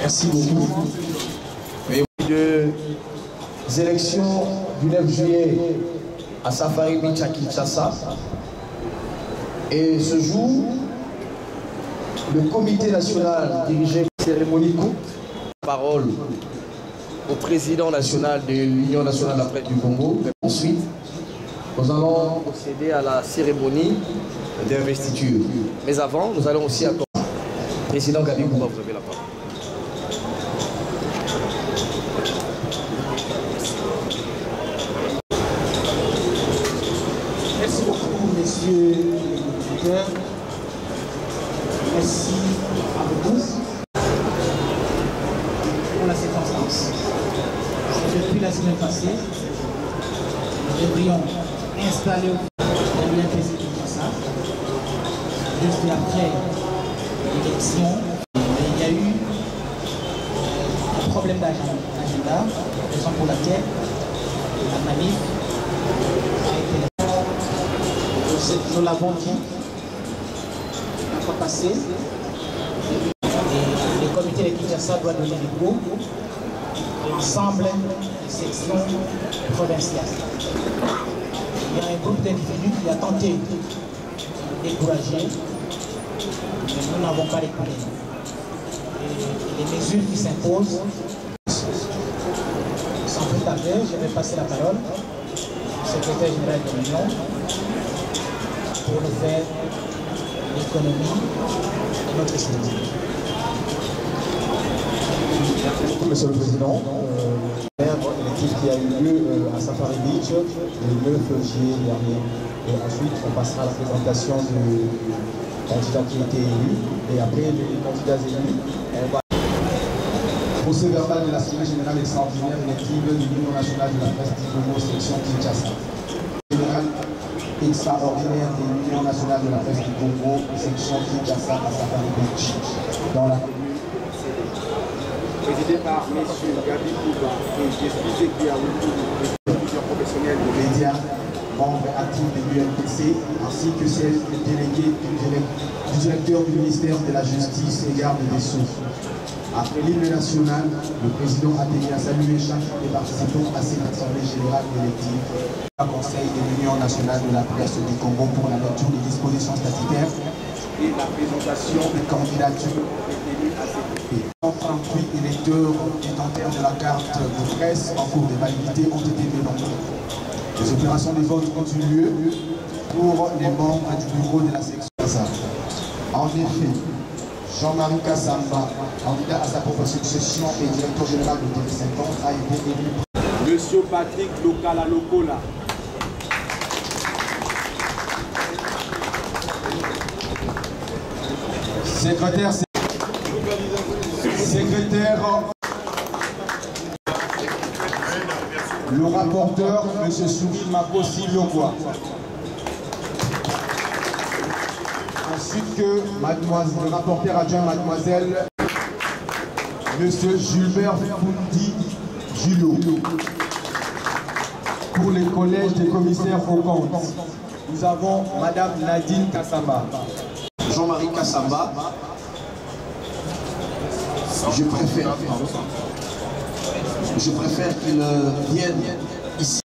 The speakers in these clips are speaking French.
Merci beaucoup. Les élections du 9 juillet à Safari Beach à Kinshasa. Et ce jour, le comité national dirigé par cérémonie coupe parole au président national de l'Union nationale de la presse du Congo. Et ensuite, nous allons procéder à la cérémonie d'investiture. Mais avant, nous allons aussi attendre. Président Gabi Kouba, vous avez la parole. Merci beaucoup, messieurs les députés. Merci à vous tous pour la circonstance. Depuis la semaine passée, nous devrions installer l'UNPC Kinshasa juste après l'élection. Il y a eu un problème d'agenda, raison pour laquelle la manif a été nous l'avons dit la fois passée. Le comité de Kinshasa doit donner des cours à l'ensemble des sections provinciales. Il y a un groupe d'individus qui a tenté de décourager, mais nous n'avons pas écouté. Les mesures qui s'imposent, sans plus tarder, je vais passer la parole au secrétaire général de l'Union pour nous faire l'économie de notre société. Merci beaucoup, Monsieur le Président. L'équipe qui a eu lieu à Safari Beach le 9 juillet dernier. Et ensuite, on passera à la présentation du candidat qui a été élu. Et après les candidats élus, on va... Procès verbal de l'Assemblée générale extraordinaire élective de l'Union nationale de la presse du Congo, section Kinshasa. Générale extraordinaire de l'Union nationale de la presse du Congo, section Kinshasa à Safari Beach, dans la commune présidé par M. Gabi Kouba et Jésus qui a plusieurs professionnels de médias, membres actifs de l'UNPC, ainsi que celles des délégués du directeur du ministère de la Justice et garde des Sceaux. Après l'hymne national, le président a tenu à saluer chacun des participants à cette assemblée générale élective au Conseil de l'Union nationale de la presse du Congo pour la lecture des dispositions statutaires et la présentation des candidatures détenues à cette équipe. 138 électeurs détenteurs de la carte de presse en cours de validité ont été dénombrés. Les opérations de vote ont eu lieu pour les membres du bureau de la section. En effet, Jean-Marie Kassamba, candidat à sa propre succession et directeur général de TV50, a été élu. Monsieur Patrick Lokala Lokola. Secrétaire, le rapporteur, M. Souri Makosi Logwa. Ainsi que le rapporteur adjoint mademoiselle M. Gilbert Foundi Gilo. Pour les collèges des commissaires aux comptes, nous avons Madame Nadine Kassamba. Jean-Marie Kassamba, je préfère qu'il vienne ici.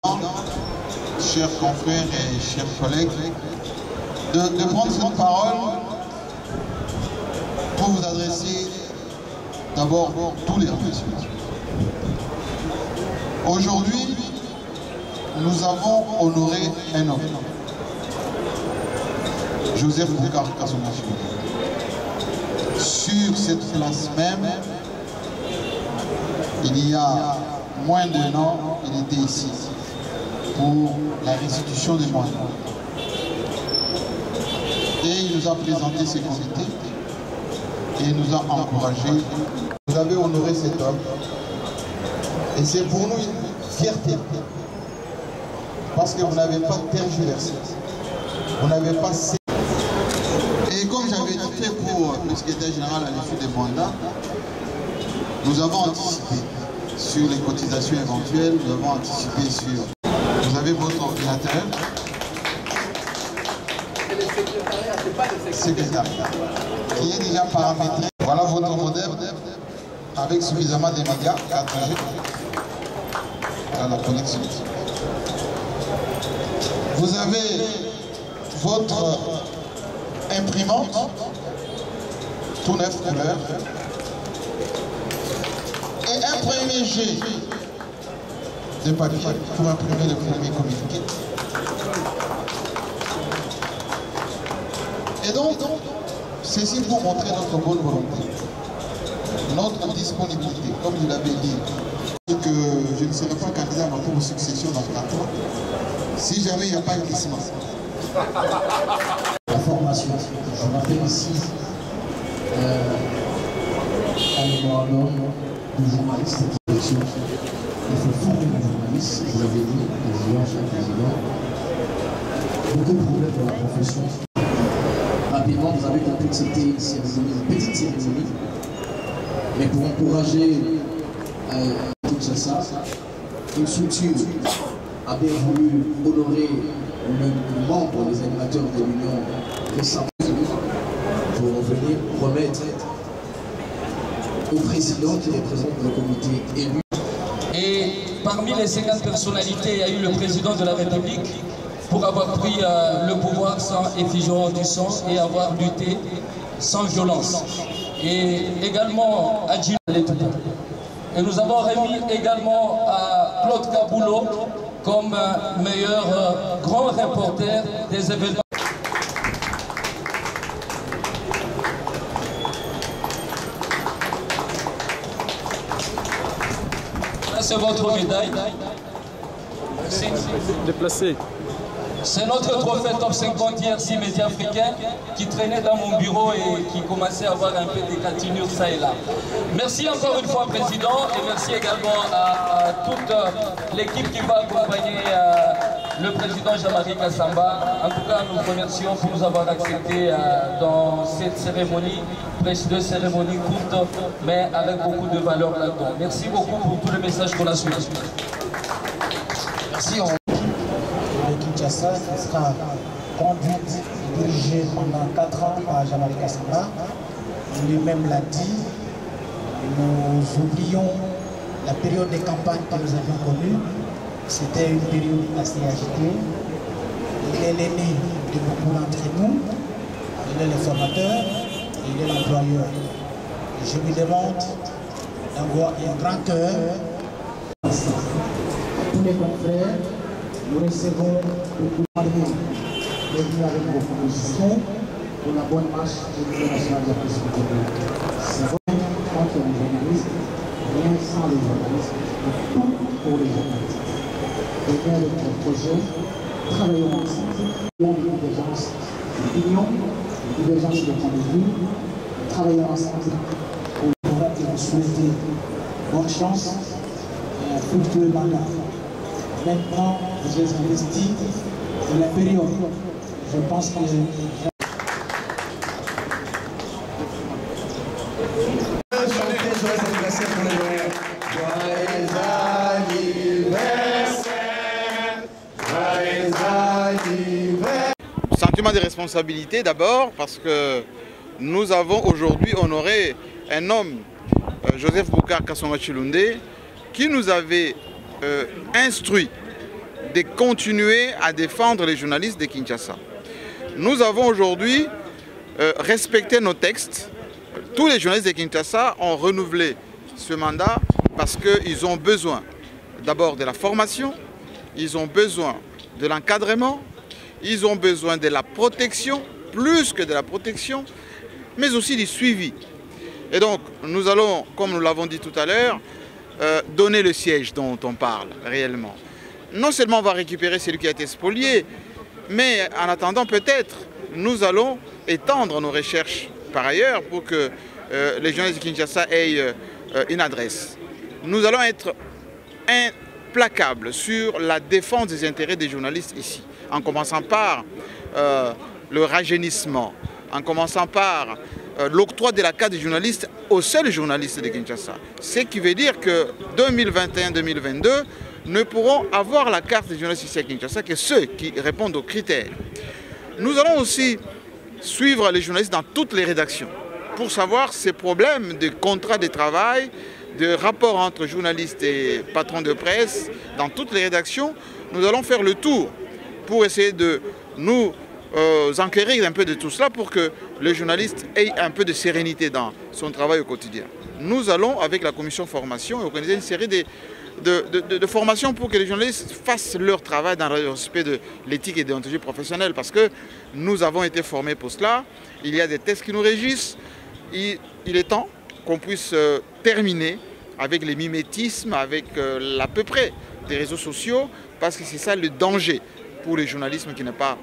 Chers confrères et chers collègues, de prendre cette parole pour vous adresser d'abord tous les remerciements. Aujourd'hui, nous avons honoré un homme, Joseph Boukar Kassomachi. Sur cette place même, il y a moins d'un an, il était ici pour la restitution des moyens. Et il nous a présenté ses comités et il nous a encouragés. Vous avez honoré cet homme et c'est pour nous une fierté parce que vous n'avez pas tergiversé, vous n'avez pas... Et comme j'avais dit pour le secrétaire général à l'issue des mandats, nous avons anticipé sur les cotisations éventuelles, nous avons anticipé sur... Vous avez votre ordinateur. Secrétariat, qui est déjà paramétré. Voilà votre modèle. avec suffisamment de médias 4G à la connexion. Vous avez votre imprimante, tout neuf couleurs, et un premier jet de papier pour imprimer le premier communiqué. Et donc, ceci pour montrer notre bonne volonté, notre disponibilité, comme vous l'avez dit, que je ne serai pas candidat à ma propre succession dans 4 ans, si jamais il n'y a pas de glissement. La formation, je rappelle ici un mémorandum de journalistes qui est il faut former les journalistes, vous l'avez dit, président, cher président. Beaucoup de problèmes dans la profession. Rapidement, vous avez compris que c'était une petite cérémonie, mais pour encourager Kinshasa, une structure a bien voulu honorer le membre des animateurs de l'Union récemment pour venir remettre au président qui représente le comité élu. Et parmi les 50 personnalités, il y a eu le président de la République pour avoir pris le pouvoir sans effusion du sang et avoir lutté sans violence. Et également à Djilou. Et nous avons remis également à Claude Kaboulot comme meilleur grand reporter des événements. Là, c'est votre médaille. Déplacé. C'est notre trophée top 50 IRC Média Africain qui traînait dans mon bureau et qui commençait à avoir un peu des catinures ça et là. Merci encore une fois, Président, et merci également à toute l'équipe qui va accompagner le Président Jean-Marie Kassamba. En tout cas, nous remercions pour nous avoir acceptés dans cette cérémonie, précieuse cérémonie courte, mais avec beaucoup de valeur là-dedans. Merci beaucoup pour tous les messages qu'on a suivis. Merci. Kinshasa, qui sera conduite et dirigée pendant 4 ans par Jean-Marie Kassamba. Lui-même l'a dit, nous oublions la période de campagne que nous avions connue. C'était une période assez agitée. Il est l'aîné de beaucoup d'entre nous, il est le formateur, il est l'employeur. Je lui demande d'avoir un grand cœur. Tous les confrères, nous recevons le gouvernement de venir avec vos propositions pour la bonne marche de l'Union nationale de la presse du Congo. C'est vrai contre les journalistes, rien sans les journalistes, mais tout pour les journalistes. Et bien avec notre projet, travaillons ensemble, ayons des divergences d'opinion, des divergences de point de vue, travaillons ensemble pour vous souhaiter bonne chance et un fructueux mandat. Maintenant, vous êtes investi de la période. Je pense que... Sentiment de responsabilité d'abord parce que nous avons aujourd'hui honoré un homme, Joseph Boukar Kasonga Tshilunde, qui nous avait instruit de continuer à défendre les journalistes de Kinshasa. Nous avons aujourd'hui respecté nos textes. Tous les journalistes de Kinshasa ont renouvelé ce mandat parce qu'ils ont besoin d'abord de la formation, ils ont besoin de l'encadrement, ils ont besoin de la protection, plus que de la protection, mais aussi du suivi. Et donc, nous allons, comme nous l'avons dit tout à l'heure, donner le siège dont on parle réellement. Non seulement on va récupérer celui qui a été spolié, mais en attendant peut-être, nous allons étendre nos recherches par ailleurs pour que les journalistes de Kinshasa aient une adresse. Nous allons être implacables sur la défense des intérêts des journalistes ici, en commençant par le rajeunissement, en commençant par l'octroi de la carte des journalistes aux seuls journalistes de Kinshasa. Ce qui veut dire que 2021-2022 ne pourront avoir la carte des journalistes ici à Kinshasa que ceux qui répondent aux critères. Nous allons aussi suivre les journalistes dans toutes les rédactions. pour savoir ces problèmes de contrat de travail, de rapport entre journalistes et patrons de presse dans toutes les rédactions. Nous allons faire le tour pour essayer de nous enquérir un peu de tout cela pour que le journaliste ait un peu de sérénité dans son travail au quotidien. Nous allons, avec la commission formation, organiser une série de formations pour que les journalistes fassent leur travail dans le respect de l'éthique et de l'ontologie professionnelle, parce que nous avons été formés pour cela. Il y a des tests qui nous régissent. Il est temps qu'on puisse terminer avec les mimétismes, avec l'à peu près des réseaux sociaux, parce que c'est ça le danger pour le journalisme qui n'est pas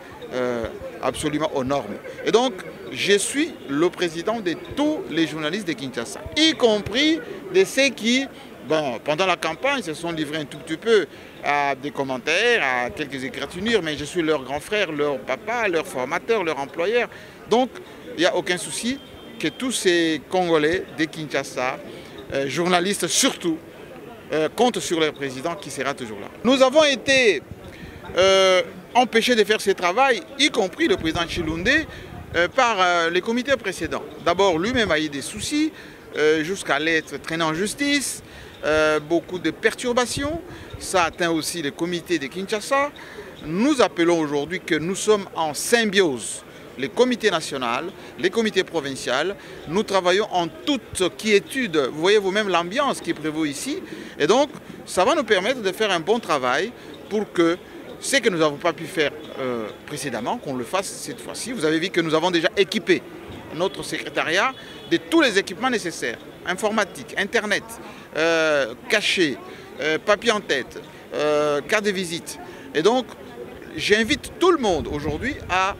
absolument aux normes. Et donc, je suis le président de tous les journalistes de Kinshasa, y compris de ceux qui, bon, pendant la campagne, se sont livrés un tout petit peu à des commentaires, à quelques égratignures, mais je suis leur grand frère, leur papa, leur formateur, leur employeur. Donc, il n'y a aucun souci que tous ces Congolais de Kinshasa, journalistes surtout, comptent sur leur président qui sera toujours là. Nous avons été empêchés de faire ce travail, y compris le président Tshilunde, par les comités précédents. D'abord, lui-même a eu des soucis, jusqu'à l'être traîné en justice, beaucoup de perturbations. Ça atteint aussi les comités de Kinshasa. Nous appelons aujourd'hui que nous sommes en symbiose. Les comités nationaux, les comités provinciaux, nous travaillons en toute quiétude. Vous voyez vous-même l'ambiance qui prévaut ici. Et donc, ça va nous permettre de faire un bon travail pour que ce que nous n'avons pas pu faire précédemment, qu'on le fasse cette fois-ci. Vous avez vu que nous avons déjà équipé notre secrétariat de tous les équipements nécessaires. Informatique, Internet, cachet, papier en tête, carte de visite. Et donc, j'invite tout le monde aujourd'hui à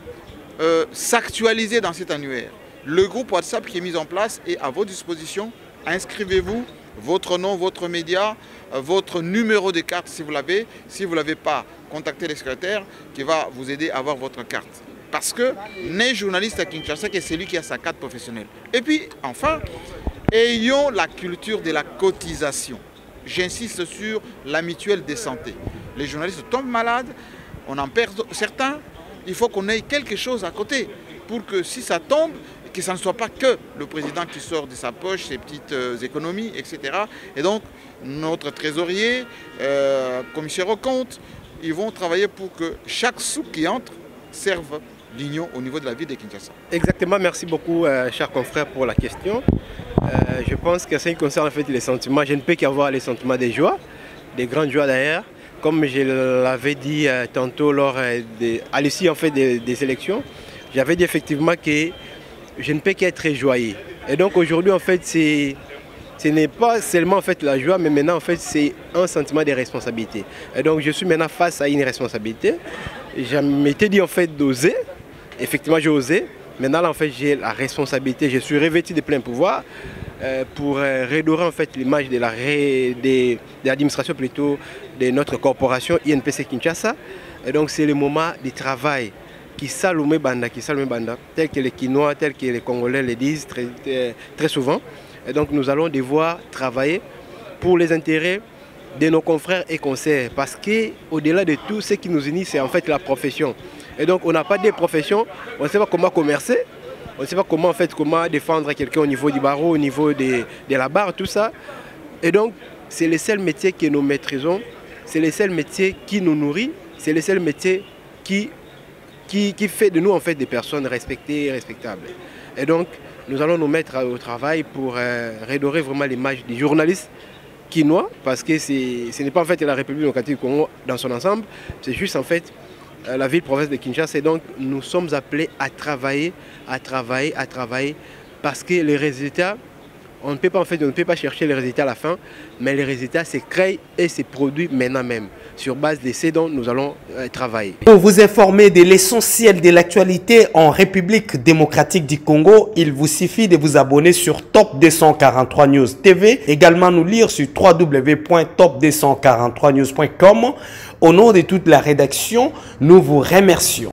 s'actualiser dans cet annuaire. Le groupe WhatsApp qui est mis en place est à votre disposition. Inscrivez-vous, votre nom, votre média, votre numéro de carte si vous l'avez. Si vous ne l'avez pas, contactez le secrétaire qui va vous aider à avoir votre carte. Parce que n'est journaliste à Kinshasa que celui qui a sa carte professionnelle. Et puis, enfin, ayons la culture de la cotisation. J'insiste sur la mutuelle de santé. Les journalistes tombent malades, on en perd certains. Il faut qu'on ait quelque chose à côté pour que si ça tombe, que ça ne soit pas que le président qui sort de sa poche ses petites économies, etc. Et donc, notre trésorier, commissaire aux comptes, ils vont travailler pour que chaque sou qui entre serve l'union au niveau de la ville de Kinshasa. Exactement, merci beaucoup, cher confrère, pour la question. Je pense que ce qui concerne en fait les sentiments, je ne peux qu'avoir les sentiments des joies, des grandes joies d'ailleurs. Comme je l'avais dit tantôt à l'issue en fait des élections, j'avais dit effectivement que je ne peux qu'être joyeux. Et donc aujourd'hui en fait ce n'est pas seulement en fait la joie, mais maintenant en fait c'est un sentiment de responsabilité. Et donc je suis maintenant face à une responsabilité. Je m'étais dit en fait d'oser. Effectivement j'ai osé. Maintenant en fait j'ai la responsabilité. Je suis revêtu de plein pouvoir pour redorer en fait l'image de l'administration plutôt de notre corporation INPC Kinshasa. Et donc c'est le moment du travail qui s'allume banda, tel que les Quinois, tel que les Congolais le disent très souvent. Et donc nous allons devoir travailler pour les intérêts de nos confrères et consoeurs, parce qu'au-delà de tout, ce qui nous unit, c'est en fait la profession. Et donc on n'a pas de profession, on ne sait pas comment commercer, on ne sait pas comment défendre quelqu'un au niveau du barreau, au niveau de la barre, tout ça. Et donc c'est le seul métier que nous maîtrisons, c'est le seul métier qui nous nourrit, c'est le seul métier qui fait de nous en fait des personnes respectées et respectables. Et donc nous allons nous mettre au travail pour redorer vraiment l'image du journaliste quinois, parce que ce n'est pas en fait la République démocratique du Congo dans son ensemble, c'est juste en fait la ville-province de Kinshasa. Et donc nous sommes appelés à travailler, parce que les résultats, on ne peut pas chercher les résultats à la fin, mais les résultats se créent et se produisent maintenant même, sur base de ce dont nous allons travailler. Pour vous informer de l'essentiel de l'actualité en République démocratique du Congo, il vous suffit de vous abonner sur Top 243 News TV, également nous lire sur www.top243news.com. Au nom de toute la rédaction, nous vous remercions.